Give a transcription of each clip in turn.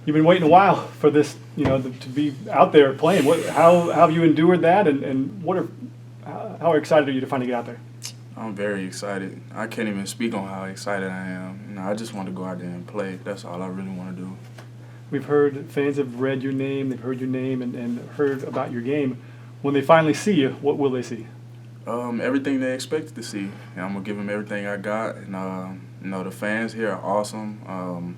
You've been waiting a while for this, to be out there playing. How have you endured that, and how excited are you to finally get out there? I'm very excited. I can't even speak on how excited I am. I just want to go out there and play. That's all I really want to do. We've heard fans have read your name, they've heard your name, and heard about your game. When they finally see you, what will they see? Everything they expected to see. And I'm gonna give them everything I got. And the fans here are awesome.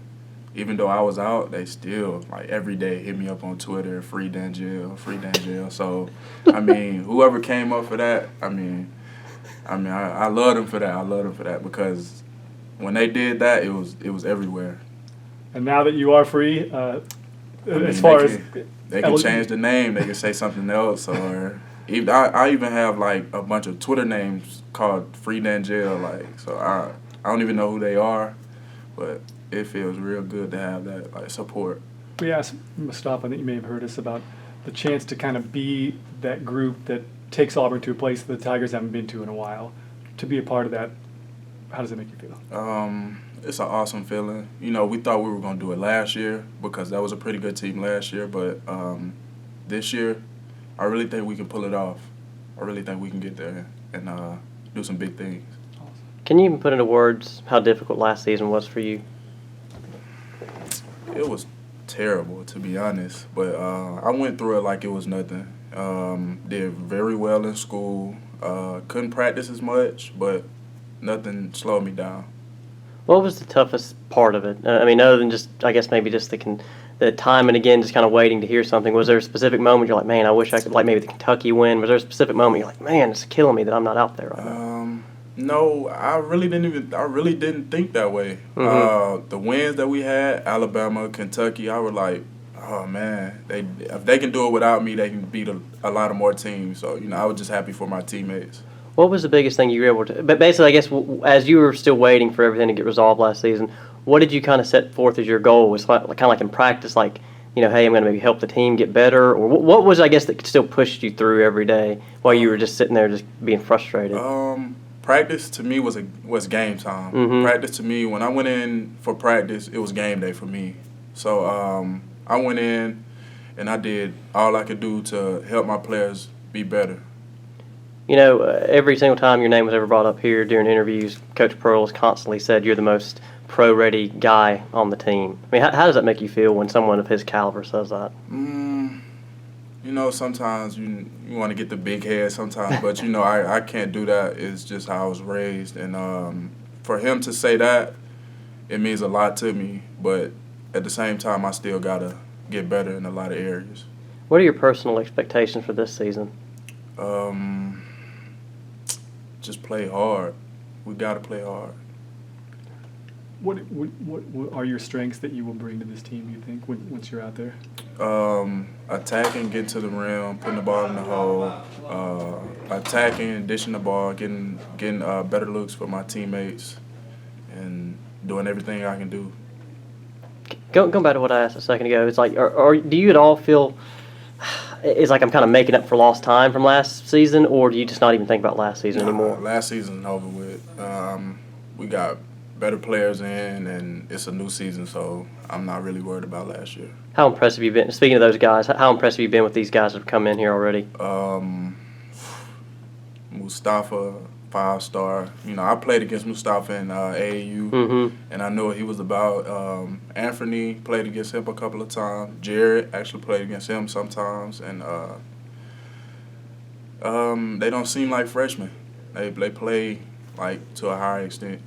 Even though I was out, they still like every day hit me up on Twitter, free Danjel, free Danjel. So, whoever came up for that, I love them for that. I love them for that because when they did that, it was everywhere. And now that you are free, as far as they can change the name, they can say something else, or even I even have like a bunch of Twitter names called Free Danjel. So I don't even know who they are, but it feels real good to have that support. We asked Mustafa, I think you may have heard us, about the chance to kind of be that group that takes Auburn to a place that the Tigers haven't been to in a while. To be a part of that, how does it make you feel? It's an awesome feeling. We thought we were going to do it last year because that was a pretty good team last year. But this year, I really think we can pull it off. I really think we can get there and do some big things. Can you even put into words how difficult last season was for you? It was terrible, to be honest. But I went through it like it was nothing. Did very well in school. Couldn't practice as much, but nothing slowed me down. What was the toughest part of it? Other than just, I guess maybe just the time and again, just kind of waiting to hear something. Was there a specific moment you're like, man, I wish I could, like maybe the Kentucky win? Was there a specific moment you're like, man, it's killing me that I'm not out there right now? No, I really didn't think that way. Mm-hmm. The wins that we had, Alabama, Kentucky, I was like, oh man, if they can do it without me, they can beat a lot of more teams. So I was just happy for my teammates. What was the biggest thing you were able to? But basically, I guess as you were still waiting for everything to get resolved last season, what did you kind of set forth as your goal? Was kind of like in practice, like hey, I'm going to maybe help the team get better, or what was I guess that still pushed you through every day while you were just sitting there just being frustrated? Practice to me was game time. Mm-hmm. Practice to me, when I went in for practice, it was game day for me. So I went in and I did all I could do to help my players be better. Every single time your name was ever brought up here during interviews, Coach Pearl has constantly said you're the most pro-ready guy on the team. How does that make you feel when someone of his caliber says that? Sometimes you want to get the big head sometimes, but, I can't do that. It's just how I was raised. And for him to say that, it means a lot to me. But at the same time, I still got to get better in a lot of areas. What are your personal expectations for this season? Just play hard. We got to play hard. What are your strengths that you will bring to this team, you think, once you're out there? Attacking, getting to the rim, putting the ball in the hole, attacking, dishing the ball, getting better looks for my teammates, and doing everything I can do. Going back to what I asked a second ago, it's like, do you at all feel it's like I'm kind of making up for lost time from last season, or do you just not even think about last season anymore? Last season's over with. We got better players in, and it's a new season, so I'm not really worried about last year. How impressive have you been? Speaking of those guys, how impressive have you been with these guys that have come in here already? Mustafa, 5-star. I played against Mustafa in AAU, mm-hmm. and I know what he was about. Anthony, played against him a couple of times. Jared actually played against him sometimes, and they don't seem like freshmen. They play to a higher extent.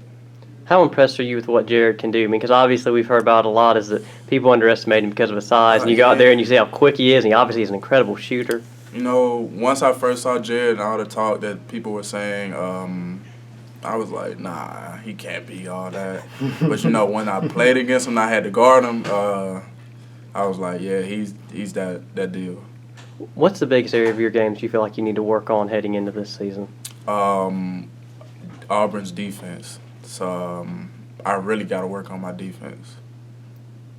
How impressed are you with what Jared can do? Because obviously we've heard about a lot is that people underestimate him because of his size, and you go out there and you see how quick he is, and he obviously is an incredible shooter. Once I first saw Jared and all the talk that people were saying, I was like, nah, he can't be all that. But, when I played against him and I had to guard him, I was like, yeah, he's that deal. What's the biggest area of your games you feel like you need to work on heading into this season? Auburn's defense. So I really got to work on my defense.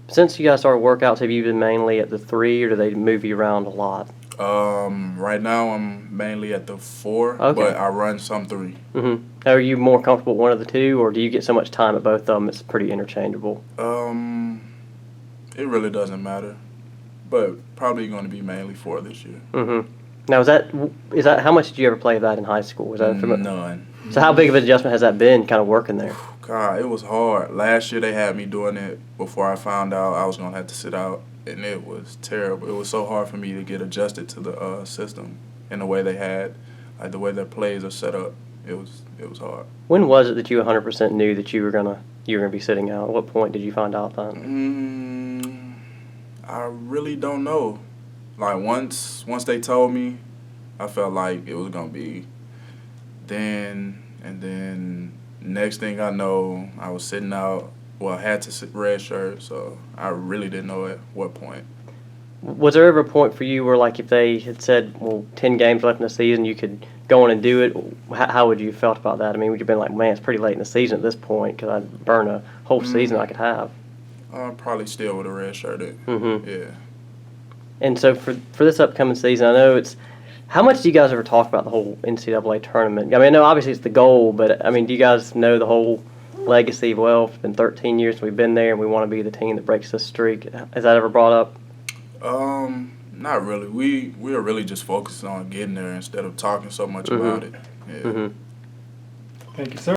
Since you guys started workouts, have you been mainly at the 3, or do they move you around a lot? Right now I'm mainly at the 4, okay. But I run some 3. Mm-hmm. Are you more comfortable with one of the 2, or do you get so much time at both of them it's pretty interchangeable? It really doesn't matter, but probably going to be mainly 4 this year. Mm-hmm. Now, is that how much did you ever play of that in high school? Was that None. So how big of an adjustment has that been, kind of working there? God, it was hard. Last year they had me doing it before I found out I was going to have to sit out, and it was terrible. It was so hard for me to get adjusted to the system and the way they had, like the way their plays are set up. It was hard. When was it that you 100% knew that you were gonna be sitting out? At what point did you find out that? I really don't know. Like once they told me, I felt like it was gonna be then, and then next thing I know, I was sitting out. Well, I had to sit red shirt, so I really didn't know at what point. Was there ever a point for you where, like, if they had said, well, 10 games left in the season, you could go on and do it? How would you have felt about that? I mean, would you have been like, man, it's pretty late in the season at this point because I'd burn a whole season I could have? Probably still with a red shirt. Mm-hmm. Yeah. And so for this upcoming season, I know it's – how much do you guys ever talk about the whole NCAA tournament? I mean, I know obviously it's the goal, but, I mean, do you guys know the whole legacy of, well, it's been 13 years since we've been there and we want to be the team that breaks this streak? Has that ever brought up? Not really. We are really just focused on getting there instead of talking so much about it. Yeah. Mm-hmm. Thank you, sir.